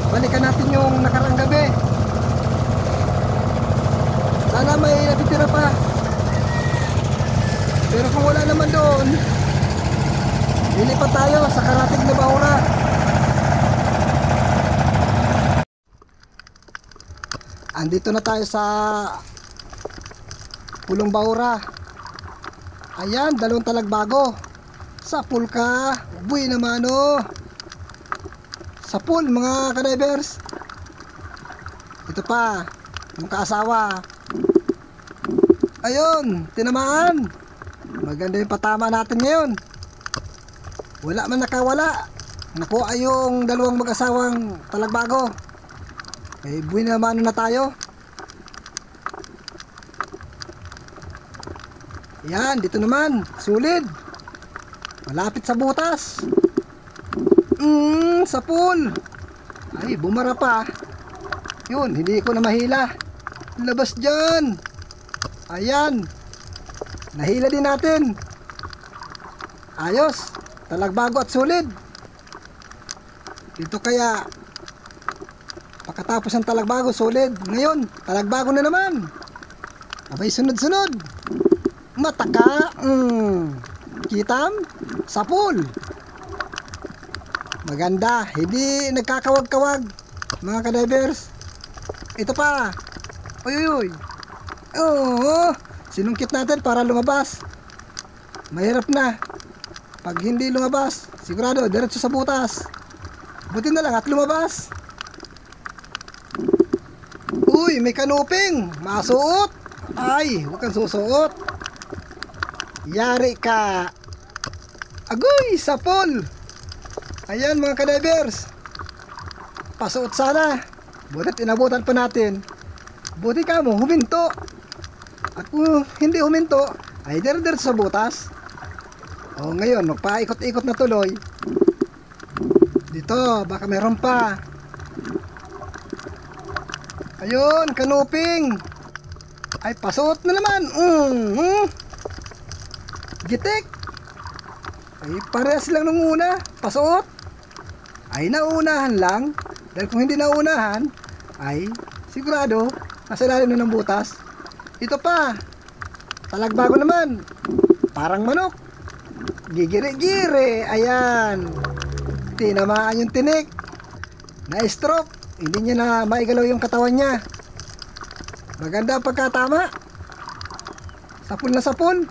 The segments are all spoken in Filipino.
Balikan natin yung nakaraang gabi. Sana may natitira pa. Pero kung wala naman doon, lilipat tayo sa karatig na Baura. Andito na tayo sa Pulong Baura. Ayan, dalawang talagbago. Sa pool ka, buhay naman oh. Sa pool mga ka-divers. Ito pa, yung kaasawa. Ayun, tinamaan. Maganda yung patama natin ngayon. Wala man nakawala. Nakuha yung dalawang mag-asawang talagbago. Eh, buhay naman na tayo. Yan, dito naman, sulit. Malapit sa butas. Sa pool. Ay, bumara pa. Yun, hindi ko na mahila. Labas dyan. Ayan. Nahila din natin. Ayos. Talagbago at sulit. Dito kaya pagkatapos ng talagbago, sulit. Ngayon, talagbago na naman. Abay, sunod-sunod. Mataka. Kitam sa pool. Maganda, hindi nagkakawag-kawag mga ka-divers. Ito pa. Uy. Oo, sinungkit natin para lumabas. Mahirap na. Pag hindi lumabas, sigurado diretso sa butas. Buti na lang at lumabas. Uy, may kanuping. Masuot. Ay, huwag kang susuot. Yari ka. Agoy, sa pool. Ayan mga ka-divers. Pasuot sana. Butit inabutan pa natin. Buti ka mo, huminto. At kung hindi huminto, ay diretso sa butas. O ngayon, magpaikot-ikot na tuloy. Dito, baka meron pa. Ayun, kanuping. Ay, pasuot na naman. Gitik. Ay, parehas lang nung una. Pasuot. Ay, nauunahan lang. Dahil kung hindi nauunahan, ay sigurado nasa ilalim na ng butas. Ito pa. Talagbago naman. Parang manok. Gigiri-giri. Ayan. Tinamaan yung tinik. Na-stroke. Hindi niya na maigalaw yung katawan niya. Maganda ang pagkatama. Sapul na sapul.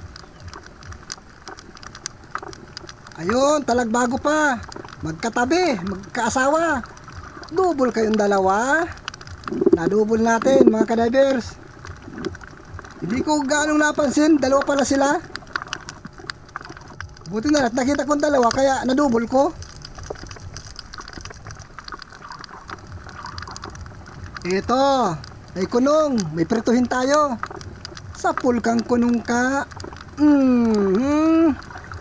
Ayun, talagbago pa. Magkatabi, magkaasawa. Double kayong dalawa. Na-double natin mga ka-divers. Hindi ko gaanong napansin, dalawa pala sila. Buti na lang, nakita kong dalawa kaya na-double ko. Ito, may kunong, may prituhin tayo. Sa pool kang kunong ka.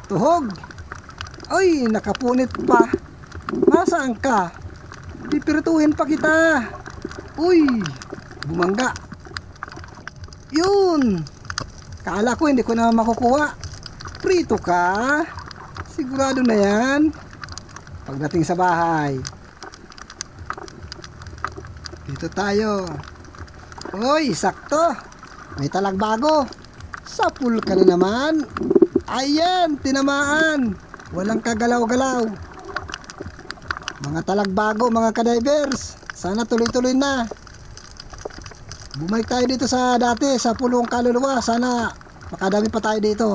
Tuhog. Ay, nakapunit pa. Nasaan ka? Pipirituhin pa kita. Uy, bumangga. Yun. Kala ko hindi ko na makukuha. Prito ka. Sigurado na yan. Pagdating sa bahay. Dito tayo. Uy, sakto. May talagbago. Sa pool ka na naman. Ayan, tinamaan. Walang kagalaw-galaw. Mga talagbago, mga ka-divers. Sana tuloy-tuloy na. Bumalik tayo dito sa dati, sa Pulong Kaluluwa. Sana makadami pa tayo dito.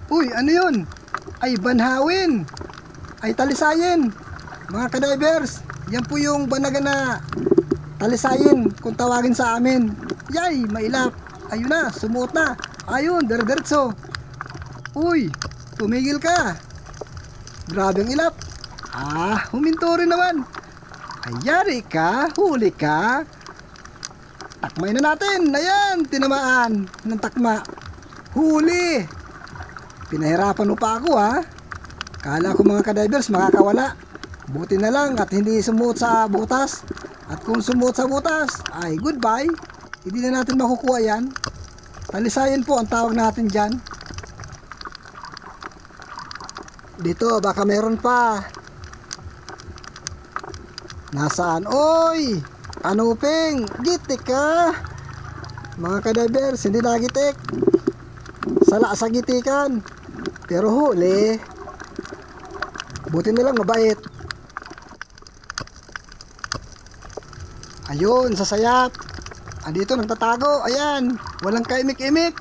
Uy, ano yun? Ay, banhawin. Ay, talisayin. Mga ka-divers, yan po yung banaga na talisayin kung tawagin sa amin. Yay, mailap. Ayun na, sumuot na. Ayun, diretso. Uy, tumigil ka. Grabe ang ilap. Huminto rin naman. Ayari ka, huli ka. Takmay na natin. Ayan, tinamaan ng takma. Huli. Pinahirapan mo pa ako ha. Kala ko mga ka-divers makakawala. Buti na lang at hindi sumuot sa butas. At kung sumuot sa butas, ay goodbye. Hindi na natin makukuha yan. Talisayin po ang tawag natin dyan. Dito baka meron pa. Nasaan? Oy! Kanuping! Gitik ka! Mga kadivers, hindi nagitik. Sala sa gitikan. Pero huli. Buti na lang mabait. Ayun, sa sayap. Andito nagtatago. Ayan. Walang kaimik-imik.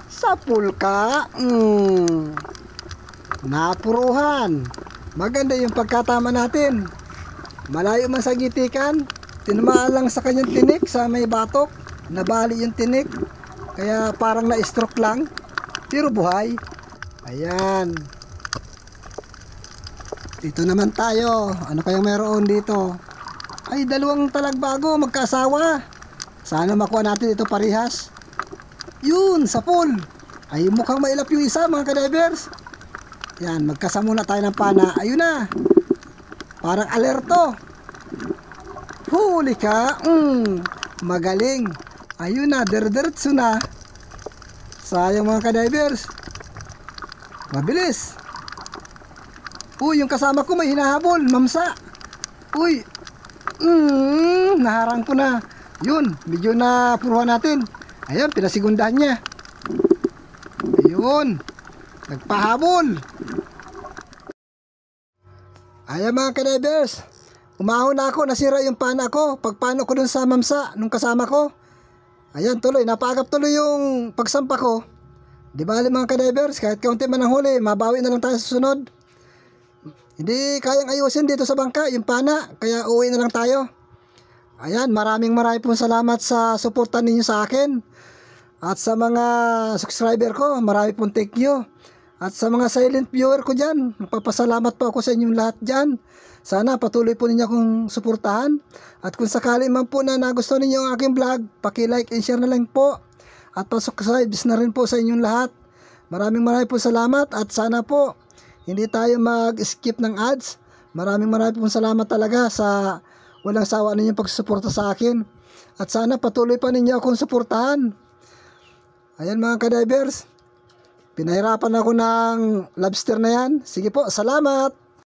Sa pulka. Napuruhan. Maganda yung pagkatama natin. Malayo man sa gitikan. Tinamaan lang sa kanyang tinik sa may batok. Nabali yung tinik. Kaya parang na-stroke lang. Pero buhay. Ayan. Dito naman tayo. Ano kayang meron dito? Ay, dalawang talagbago, magkaasawa. Sana makuha natin ito parehas. Yun, sa pool. Ay, mukhang mailap yung isa, mga kadivers. Yan, magkasama muna tayo ng pana. Ayun na. Parang alerto. Huli ka. Magaling. Ayun na, derderetso na. Sayang mga kadivers. Mabilis. Uy, yung kasama ko may hinahabol, mamsa. Uy, naharang ko na. Yun, medyo na puruhan natin. Ayun, pinasigundahan niya. Ayun, nagpahabol. Ayan mga kadivers, umahon na ako, nasira yung pana ko. Pagpano ko dun sa mamsa, nung kasama ko. Ayan, tuloy, napaagap tuloy yung pagsampa ko. Di bali mga kadivers, kahit kaunti man ang huli, mabawi na lang tayo sa sunod. Hindi kayang ayusin dito sa bangka yung pana, kaya uwi na lang tayo. Ayan, maraming pong salamat sa suporta ninyo sa akin. At sa mga subscriber ko, marami pong thank you. At sa mga silent viewer ko dyan, nagpapasalamat po ako sa inyong lahat dyan. Sana patuloy po ninyo akong suportahan. At kung sakali man po na nagustuhan ninyo ang aking vlog, paki-like and share na lang po. At pa-subscribe na rin po sa inyong lahat. Maraming po salamat at sana po hindi tayo mag-skip ng ads. Maraming pong salamat talaga sa walang sawa ninyong pagsusuporta sa akin. At sana patuloy pa ninyo akong suportahan. Ayan mga kadivers, pinahirapan ako ng lobster na yan. Sige po, salamat!